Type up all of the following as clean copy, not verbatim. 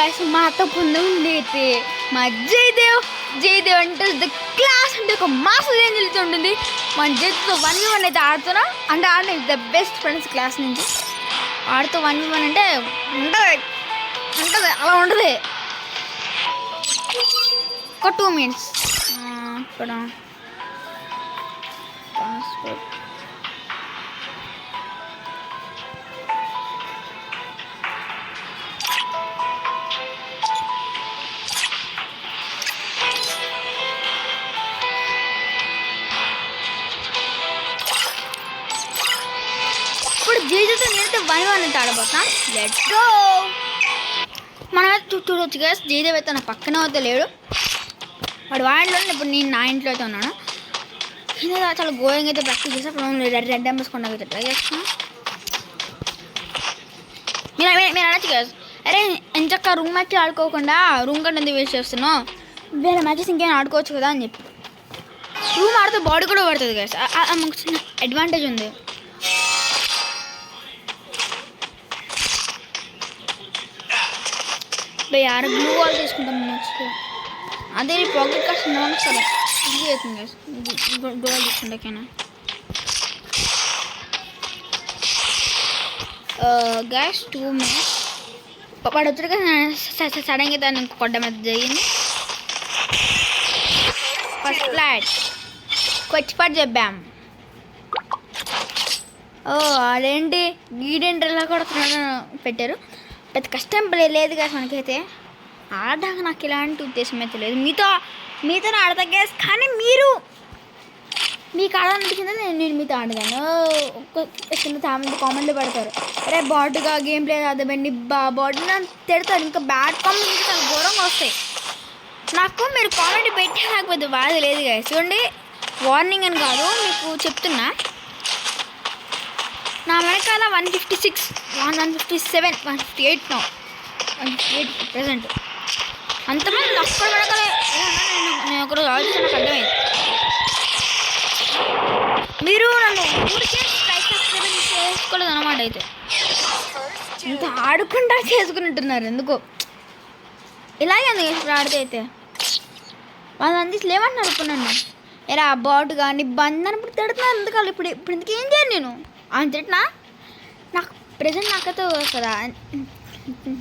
Guys మాతో పొంది ఉండేది మా జయదేవ్ అంటే ద క్లాస్ అంటే ఒక మాస్ రేంజ్ ఉంటుంది. మన జయతో 1v1 అయితే ఆడుతున్నా అంటే ఆడిన ద బెస్ట్ ఫ్రెండ్స్ క్లాస్ నుంచి ఆడుతూ 1v1 అంటే ఉంటుంది అలా ఉంటుంది. ఒక 2 minutes ఇక్కడ పాస్వర్డ్ ఇప్పుడు జేజేతో నేనైతే 1v1 అయితే ఆడబోతా. Let's go. మనమైతే చూడవచ్చు గైస్, జయదేవ్ అయితే నా పక్కన అయితే లేడు, వాడు వాడిలో. ఇప్పుడు నేను నా ఇంట్లో అయితే ఉన్నాను. నేను చాలా గోయింగ్ అయితే ప్రాక్టీస్ చేస్తాను. రెడ్ ఎంబర్స్ కొండ అయితే ట్రై చేస్తాను. మీరు అనొచ్చు గైస్, అరే ఎంచక్క రూమ్ మ్యాచ్ ఆడుకోకుండా రూమ్ కంటే ఎందుకు వేస్ట్ చేస్తున్నావు, వేరే మ్యాచెస్ ఇంకేమైనా ఆడుకోవచ్చు కదా అని చెప్పి. రూమ్ ఆడితే బాడీ కూడా పడుతుంది గైస్, మాకు చిన్న అడ్వాంటేజ్ ఉంది. యారు బ్లూ వాల్ తీసుకుంటాం నెక్స్ట్. అదే పాకెట్ కార్డ్స్ ఉన్నాను సరే ఇది అవుతుంది గైస్, గోల్ తీసుకుంటాకైనా. గైస్ 2 minutes వాడు వచ్చాక సడన్గా దాన్ని కొట్టడం అయితే జరిగింది. ఫస్ట్ ఫ్లాట్ కొచ్చిపాటు చెప్పాం. అదేంటి గీడెంట్ ఎలా కొడుతున్నాను పెట్టారు. పెద్ద కష్టం లేదు కదా మనకైతే. ఆడడానికి నాకు ఇలాంటి ఉద్దేశం అయితే లేదు. మీతో ఆడతా గ్యాస్, కానీ మీకు ఆడాలనిపించింది నేను మీతో ఆడగాను. చిన్న ఫ్యామిలీ కామెంట్లు పెడతారు, అరే బాటుగా గేమ్ ప్లే అదబండి బాటు నన్ను తిడతారు. ఇంకా బ్యాడ్ కామెంట్స్ చాలా ఘోరంగా వస్తాయి నాకు. మీరు కామెంట్ పెట్టే నాకు పెద్ద బాధ లేదు కదా. చూడండి, వార్నింగ్ అని కాదు మీకు చెప్తున్నా. నా వెనకాల 156 157 158 నో 158 ప్రెసెంట్ అంతమంది అక్కడ వెనకాల. నేను ఒకరోజు ఆలోచించిన నాకు అర్థమైంది. మీరు నన్ను ఊరికే చేసుకోలేదు అన్నమాట. అయితే ఇంత ఆడుకుంటా చేసుకున్నట్టున్నారు ఎందుకో. ఇలాగే ఉంది ఇప్పుడు ఆడితే. అయితే వాళ్ళంది లేవని అనుకున్నాను. ఎరా బాటు కానీ బంద్ అన్నప్పుడు తిడుతున్నారు ఎందుకు. ఇప్పుడు ఇందుకు ఏం చేయను నేను అని తిట్టినా. నాకు ప్రెజెంట్ నాకైతే వస్తుందా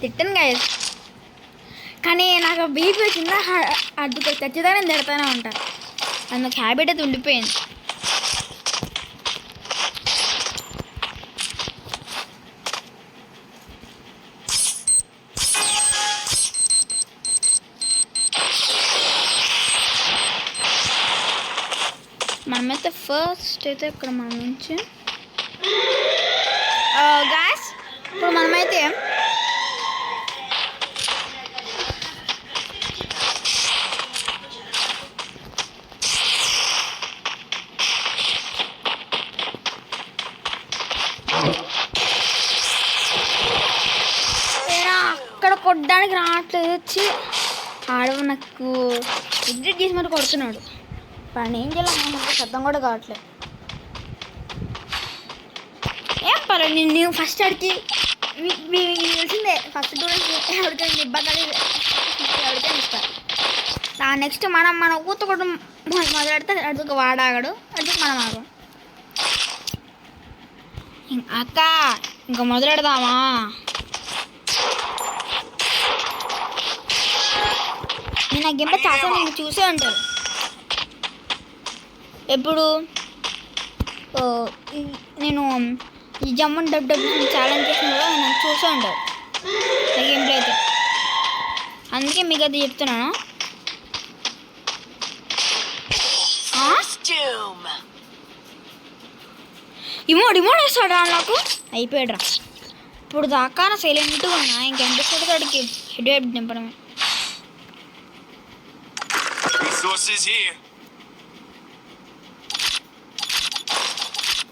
తిట్టను గాయస్, కానీ నాకు బీపీ వచ్చిందా అది ఖచ్చితంగా నేను తిడతానే ఉంటాను. అది నాకు హ్యాబిట్ అయితే ఉండిపోయింది. మనమైతే ఫస్ట్ అయితే ఇక్కడ మన నుంచి గ్యాస్ ఇప్పుడు మనమైతే అక్కడ కొట్టడానికి రావట్లేదు. వచ్చి ఆడవ నాకు ఎగ్జిట్ చేసి మరి కొడుతున్నాడు. వాడిని ఏం చేయాలి నాకు శబ్దం కూడా కావట్లేదు. ఏం పర్లేదు, నేను ఫస్ట్ అడిగి తెలిసిందే ఫస్ట్ ఎవరికైనా ఇబ్బంది ఎవరికైనా ఇస్తారు. నెక్స్ట్ మన ఊత కూడా మొదలెడితే అడుగు వాడాగడు, అడుగు మనం ఆగం. అక్క ఇంకా మొదలెడదామా? నేను ఆ గేమ్లో చాలా నేను చూసే ఉంటాను. ఎప్పుడు నేను ఈ జమ్మన్ డబ్ల్యూడబ్ల్యూ ఛాలెంజ్ చేసిన కూడా నేను చూసే ఉంటాను ఆ గేమ్లో అయితే. అందుకే మీకు అది చెప్తున్నాను. ఇమోడ్ వేస్తాడు రా నాకు. అయిపోయాడు రా. ఇప్పుడు దాకా నా సైలెంట్గా ఉన్నా, ఇంకెంత కొడుతాడికి హెడ్ వైపు నింపడమే.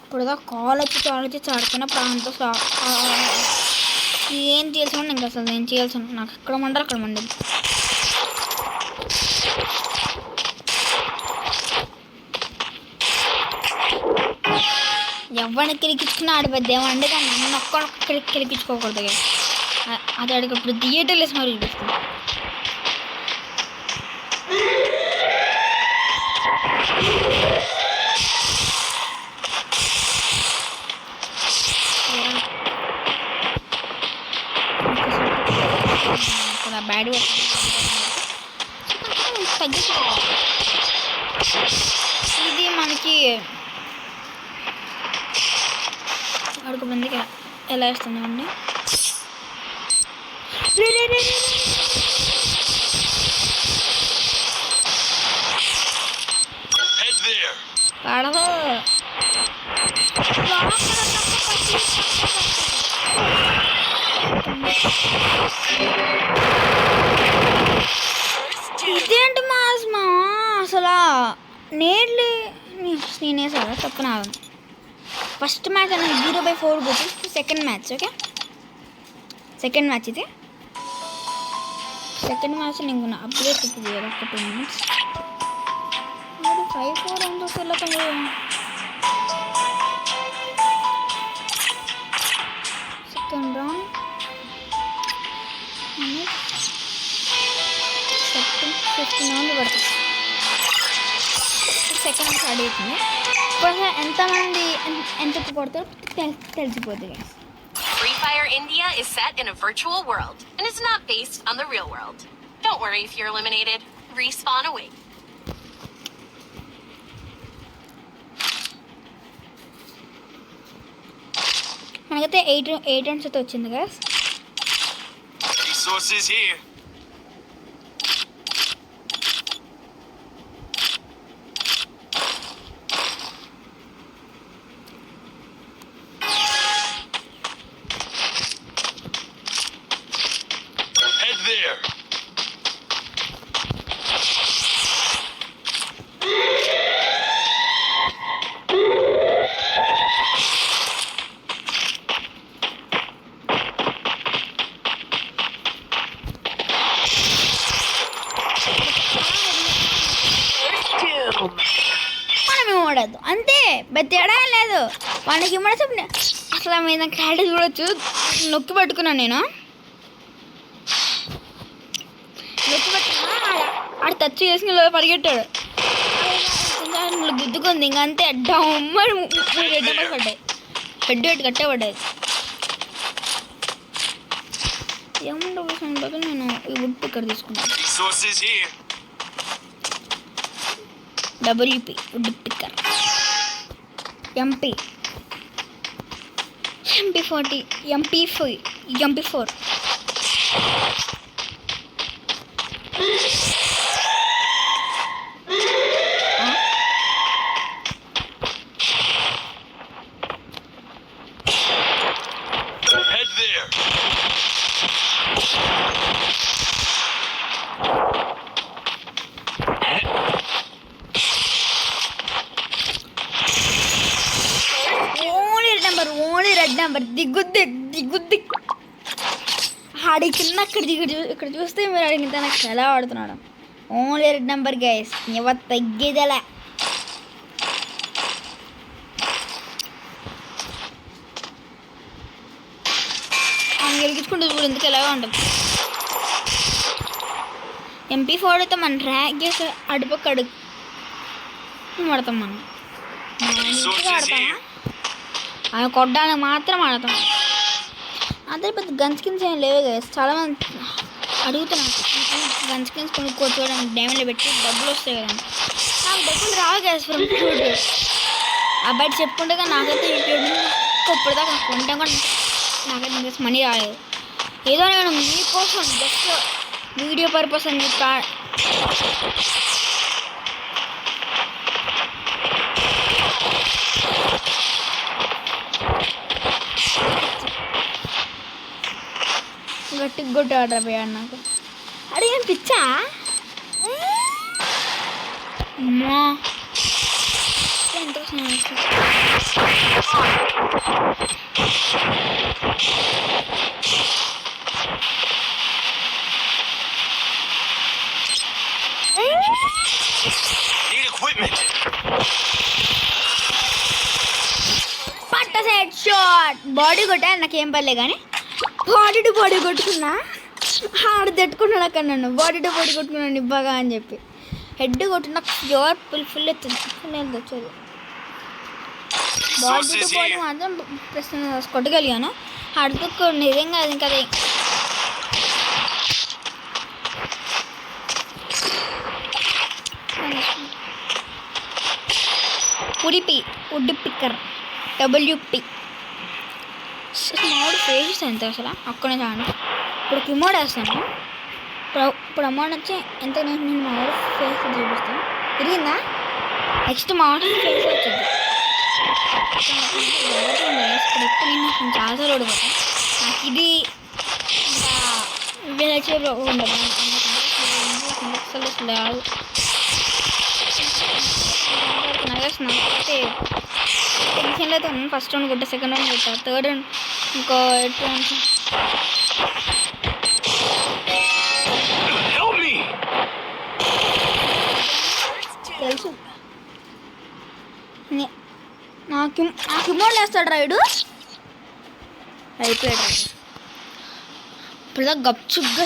ఇప్పుడు కాల్ వచ్చి ఆడుతున్న ప్రాంతం ఏం చేయాల్సిన ఇంకా అసలు నేను చేయాల్సిన నాకు ఎక్కడ మండాలి అక్కడ మండదు. ఎవరిని కిరికించుకున్నా ఆడిపోద్ది ఏమంటే కానీ నన్ను ఒక్కడికి కిరికించుకోకూడదు. అది అడిగప్పుడు థియేటర్లు వేసి మరి చూపిస్తాను. బ్యాడ్ ఇది మనకి అడుగు మందికి ఎలా వేస్తున్నామండి. పడదు ఇదేంటి మాస్మా అసలు నేనేసారా తప్పన. ఫస్ట్ మ్యాచ్ అనేది 0/4 కొట్టి second match okay. Second match ఇది. సెకండ్ మ్యాచ్ నీకు అప్డేట్ అవుతుంది కదా ఒక 2 minutes. 5-4 ఎంత వెళ్ళకండి. సెకండ్ రౌండ్ సెకండ్ రౌండ్ పడుతుంది. సెకండ్ స్టార్ట్ అవుతుంది. ఇప్పుడు ఎంతమంది ఎంత కొడతారో తెలిసిపోతుంది. Free Fire India is set in a virtual world and is not based on the real world. Don't worry if you're eliminated. Respawn away. మనకైతే 8 runs అయితే వచ్చింది guys. Resources here. Head there. మనం ఇవ్వడదు అంతే, తేడా లేదు. మనకి ఇవ్వడం అసలు మీద క్లారిటీ చూడొచ్చు. నొక్కి పట్టుకున్నాను నేను. నొక్కి పట్టుకున్నా ఆడు టచ్ చేసుకుని పరిగెట్టాడు. గుద్దుకుంది ఇంక అంతే. డమ్మని 3 రెడ్ నెంబర్స్ పడ్డాయి. హెడ్ కట్టే పడ్డాయి. ఏముండవు నేను ఈ వుడ్ ఇక్కడ తీసుకున్నాను. WP woodpecker. MP40 MP4 Head there. Only red number దిగుద్ది. ఆడి కింద ఇక్కడ చూస్తే మీరు అడిగిన తనకు ఎలా ఆడుతున్నాడు. Only red number guys. ఎవరు తగ్గేదలా. గెలిగించుకుంటూ చూడు ఎందుకు ఎలాగా ఉంటుంది. MP4 అయితే మన ర్యాక్ చేసి అడుపక్క అడుగు పడతాం. మనం ఆడతామా అవి కొట్టడానికి మాత్రం ఆడతాం. అదే పెద్ద గన్ స్కిన్స్ ఏం లేవు గైస్. చాలామంది అడుగుతున్నాను గన్ స్కిన్స్ కొనుక్కోవడానికి డ్యామేజ్లో పెట్టి డబ్బులు వస్తాయి కదా. నాకు డబ్బులు రావు గైస్ ఫ్రమ్ యూట్యూబ్. ఆ బయట చెప్పుకుంటే నాకైతే యూట్యూబ్ ఇప్పటిదాకా కొంటాం కూడా నాకైతే మనీ రాలేదు. ఏదో నేను మీకోసం జస్ట్ వీడియో పర్పస్ అని చెప్పి గట్టిగా కొట్టి ఆర్డర్ పోయాడు నాకు. అరే ఏం పిచ్చా అమ్మా. ఎంత పట్ట సెట్ షాట్ బాడీ కొట్టా నాకేం పర్లే కానీ బాడీ టు బాడీ కొట్టుకున్నా, ఆడ తట్టుకున్నాడు అక్కడ నన్ను. బాడీ టు బాడీ కొట్టుకున్నాను ఇవ్వగా అని చెప్పి హెడ్ కొట్టిన ప్యూర్ ఫుల్ ఎత్తుంది, ఫుల్ హెల్త్ వచ్చేది. బాడీ టు బాడీ మాత్రం ప్రస్తుతం కొట్టగలిగాను. ఆడుతూ నిజంగా అది ఇంకా వుడ్ పిక్కర్ WP. మామిడి ఫేస్ ఎంత అసలు అక్కడే చాలు. ఇప్పుడు కిమోడ్ వేస్తాను. ఇప్పుడు అమౌంట్ వచ్చి ఎంత నేను మామిడి ఫేస్ చూపిస్తాను. తిరిగిందా? నెక్స్ట్ మామిడి ఫేస్ వచ్చింది. ఇప్పుడు నేను చాలాసార్లు ఓడిపోతాను. నాకు ఇది ఇంకా వేరే చేపలు ఉండదు. అసలు రాదు. నాకైతే టెన్షన్లో అయితే ఉన్నాను. ఫస్ట్ రౌండ్ కొట్టా, సెకండ్ రౌండ్ కొట్టా, థర్డ్ రౌండ్ ఇంకో తెలుసు. నాకు ఇమోట్లు వేస్తాడు రైడు. అయిపోయాడు రైడు. ఇప్పుడు గప్చుగ్గా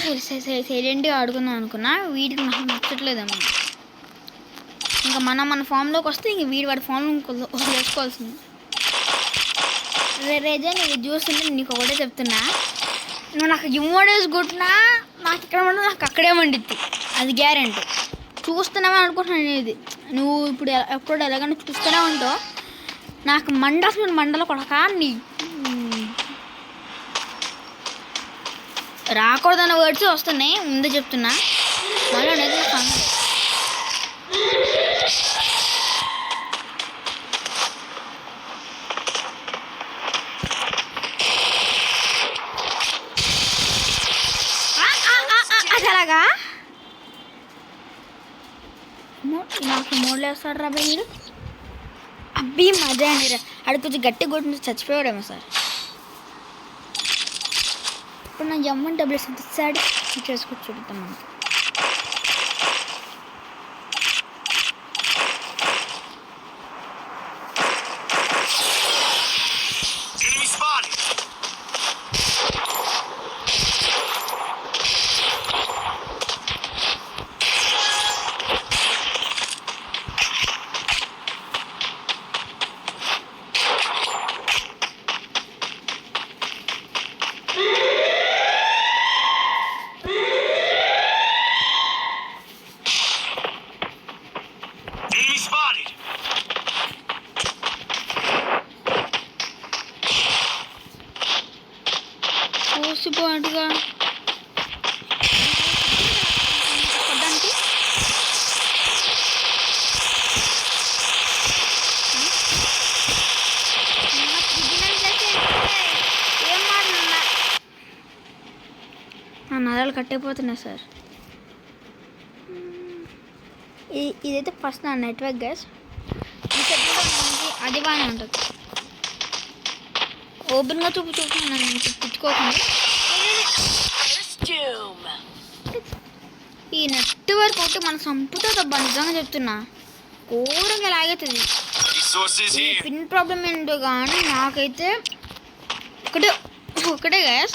సైలెంట్గా ఆడుకుందాం అనుకున్నా. వీడికి నాకు నచ్చట్లేదేమో. ఇంకా మన ఫామ్లోకి వస్తే ఇంక వాడి ఫామ్లో వేసుకోవాల్సింది. రేజా నీకు చూస్తుంటే నీకు ఒకటే చెప్తున్నా, నువ్వు నాకు ఇమోడేసి కొట్టినా నాకు ఇక్కడ ఉండదు, నాకు అక్కడే వండిద్ది, అది గ్యారెంటీ. చూస్తున్నావా అనుకుంటున్నాను. ఇది నువ్వు ఇప్పుడు ఎప్పుడు ఎలాగైనా చూస్తూనే ఉంటావు. నాకు మండలో కొడక నీ రాకూడదన్న వర్డ్స్ వస్తున్నాయి, ముందే చెప్తున్నా. మళ్ళీ అనేది అది అలాగా నాకు మోడ్లు వేస్తాడు రా మీరు. అబ్బీ మజా అండి రా. అడిగి కొంచెం గట్టి కొట్టి చచ్చిపోయాడేమో సార్. ఇప్పుడు నా జమ్మన్ డబ్బులు ఎంత సాడ్ చేసుకొచ్చి చూపుతాం మనకి. చూసిపోటుగా నా నరాలు కట్టయిపోతున్నాయి సార్. ఇదైతే ఫస్ట్ నా నెట్వర్క్ గ్యాస్. అది బాగానే ఉంటుంది. ఓపెన్గా చూపుతున్నాను తిట్టుకోకుండా. ఈ నెట్వర్క్ ఒకటి మన సంపుతో నిజంగా చెప్తున్నా ఘోరంగా లాగవుతుంది. ఈ పిన్ ప్రాబ్లం ఏంటో కానీ నాకైతే ఒకటే గ్యాస్.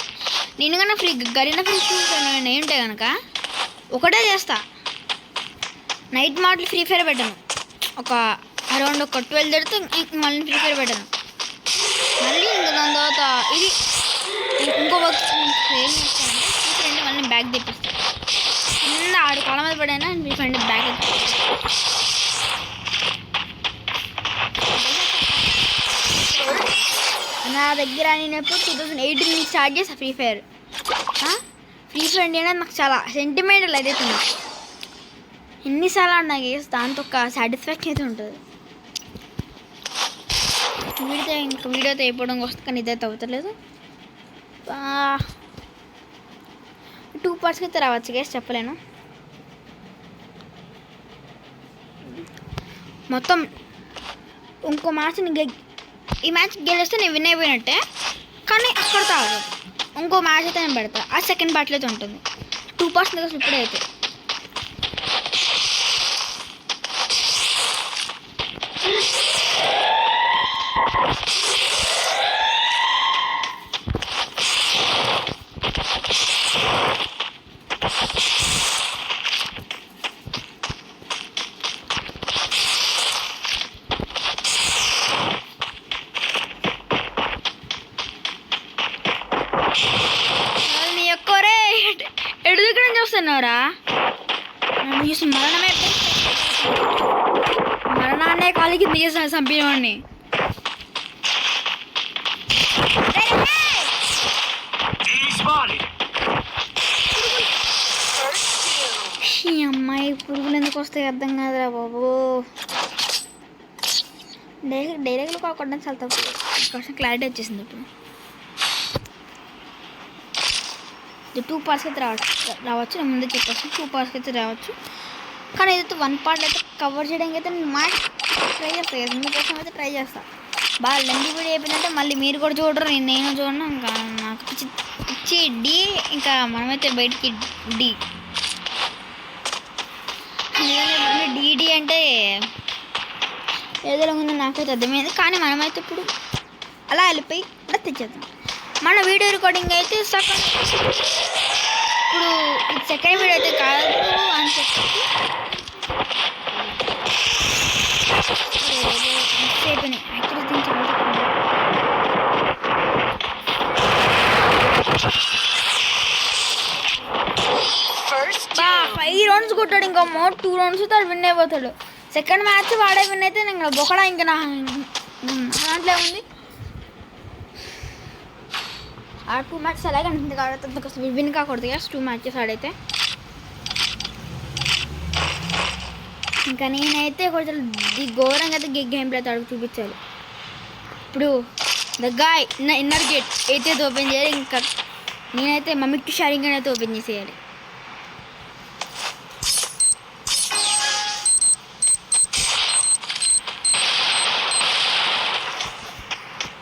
నేను కన్నా గరీనా ఫ్రీ ఏంటే కనుక ఒకటే చేస్తా. నైట్ మాటలు ఫ్రీ ఫైర్ పెట్టాను. ఒక అరౌండ్ ఒక 12 తిడితే మళ్ళీ ఫ్రీ ఫైర్ పెట్టాను. మళ్ళీ ఇంకా దాని తర్వాత ఇది ఇంకో వర్క్ ఏం చేస్తానంటే ఫ్రీ ఫ్రెండ్ మళ్ళీ బ్యాగ్ తెప్పిస్తాను. కింద 6 కాళ్ళ మీద పడైనా ఫ్రీ ఫ్రెండ్ బ్యాగ్ నా దగ్గర నేను ఎప్పుడు 2018 స్టార్ట్ చేసా ఫ్రీ ఫైర్. ఫ్రీ ఫైర్ అనేది నాకు చాలా సెంటిమెంటల్ అయితే నాకు ఎన్నిసార్లు నాకు దాంతో ఒక సాటిస్ఫాక్షన్ అయితే ఉంటుంది. వీడియోతో అయిపోవడం వస్తుంది కానీ ఇదైతే అవుతలేదు. 2 partsకి అయితే రావచ్చు గైస్, చెప్పలేను. మొత్తం ఇంకో మ్యాచ్ ఈ మ్యాచ్ గెలిస్తే నేను విన్ అయిపోయినట్టే, కానీ అక్కడ తాగదు. ఇంకో మ్యాచ్ అయితే నేను పెడతా. ఆ సెకండ్ పార్ట్లో అయితే ఉంటుంది. 2 parts కోసం ఇప్పుడే అయితే అనుకున్నావురా? నన్ను చూసి మరణాన్నే కాలికి తీసేసాను చంపినవాడిని. Enemy spotted. ఈ అమ్మాయి పురుగులు ఎందుకు వస్తాయి అర్థం కాదురా బాబు. డైరెక్ట్గా కాకుండా చాలా తక్కువ కొంచెం క్లారిటీ వచ్చేసింది. ఇప్పుడు 2 parts అయితే రావచ్చు. నేను ముందే చెప్పేసి 2 parts అయితే రావచ్చు. కానీ ఏదైతే 1 part అయితే కవర్ చేయడానికి అయితే నేను ట్రై చేస్తాను కదా, మీకోసం అయితే ట్రై చేస్తాను. బాగా లెండి వీడియో అయిపోయిందంటే మళ్ళీ మీరు కూడా చూడరు, నేను చూడను. ఇంకా నాకు పిచ్చి డి, ఇంకా మనమైతే బయటికి డి. డిడి అంటే ఏదో ఉందో నాకైతే అర్థమైంది. కానీ మనమైతే ఇప్పుడు అలా వెళ్ళిపోయి కూడా తెచ్చేద్దాం. మన వీడియో రికార్డింగ్ అయితే ఇప్పుడు ఇది సెకండ్ వీడియో అయితే కాదు అని చెప్పి అయిపోయినాయి. యాక్చువల్లీ దీనికి చాలా 5 rounds కొట్టాడు. ఇంకా 2 rounds తాడు విన్ అయిపోతాడు. సెకండ్ మ్యాచ్ వాడే విన్ అయితే ఇంకా బొకడా. ఇంకా నా దాంట్లో ఏముంది, ఆ 2 matches అలాగే ఉంటుంది కాబట్టి విన్ కాకూడదు కదా 2 matches ఆడైతే. ఇంకా నేనైతే కొంచెం ఘోరంగా అయితే గేమ్ ప్లే అయితే చూపించాలి. ఇప్పుడు ద గాయ్ ఇన్నర్ గేట్ అయితే ఓపెన్ చేయాలి. ఇంకా నేనైతే మమ్మీకి షేరింగ్ అయితే ఓపెన్ చేసేయాలి.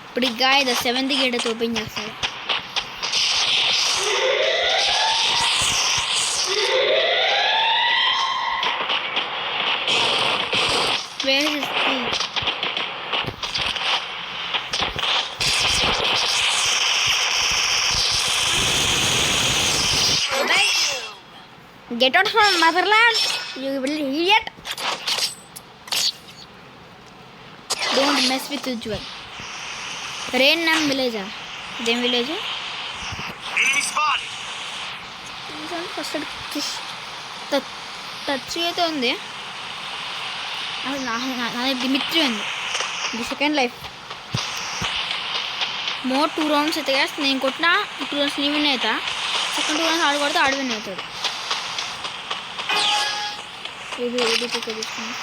ఇప్పుడు ఈ గాయ ద 7th గేట్ అయితే ఓపెన్ చేస్తాడు. Where is he? Get out from motherland, you little idiot! Don't mess with Ujjwal. Rain and village. Them village. Enemy spotted. First touch అయితే ఉంది. అది డిమిట్రీ ఉంది. ఇది సెకండ్ లైఫ్. మోర్ 2 rounds అయితే కదా నేను కొట్టిన 2 rounds నీ విన్ అవుతా. సెకండ్ 2 rounds ఆడు కొడితే ఆడు విన్ అవుతాడు. ఇది తీసుకున్నాను.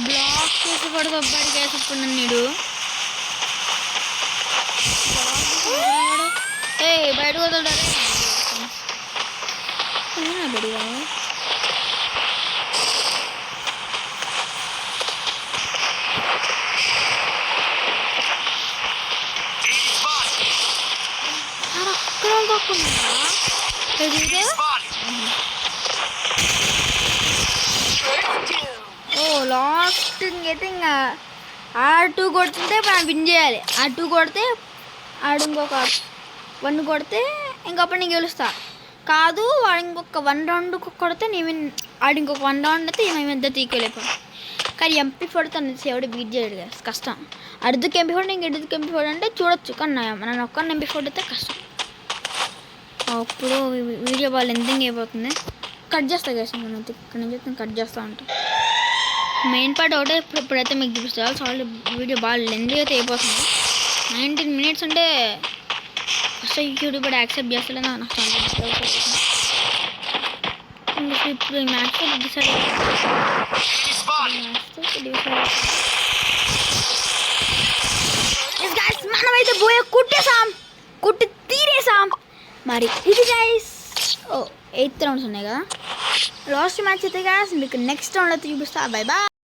బ్లాక్ చేసి పడుతుంది అబ్బాడికి వేసుకున్నాను నీడు. ఏ బయటకు వదలడారే బడిగా. అక్కడ తక్కువ లాస్ట్ అయితే ఇంకా ఆ 2 కొడుతుంటే మనం విన్ చేయాలి. ఆ 2 కొడితే ఆడు ఇంకొక 1 కొడితే ఇంకప్పుడు నేను గెలుస్తా. కాదు వాడు ఇంకొక 1 round కొడితే నేను ఆడు ఇంకొక 1 round అయితే మేము ఇద్దరు తీకెళ్ళిపోయాం. కానీ MP4 తను ఎవడు బీట్ చేయడు కదా, కష్టం. అడుగుకి MP4 ఇంక ఎడుదుకి MP4 అంటే చూడొచ్చు. కానీ నన్ను ఒక్క MP4 అయితే కష్టం. అప్పుడు వీడియో బాగా లెంతింగ్ అయిపోతుంది. కట్ చేస్తా కదా ఇక్కడ నుంచి కట్ చేస్తూ ఉంటాను. మెయిన్ పార్ట్ ఒకటే ఇప్పుడైతే మీకు చూపిస్తారు. సారీ వీడియో బాగా లెంత్ అయితే అయిపోతుంది. 19 minutes అంటే ఫస్ట్ యూట్యూబ్ కూడా యాక్సెప్ట్ చేస్తలేదు నాకు చాలా. ఇప్పుడు ఈ మ్యాచ్ డిసైడ్ మనమైతే పోయే కుట్టి తీరేసాం. మరి ఇది గైస్ 8 rounds ఉన్నాయి కదా. లాస్ట్ మ్యాచ్ అయితే గైస్ మీకు నెక్స్ట్ రౌండ్ అయితే చూపిస్తా. Bye bye.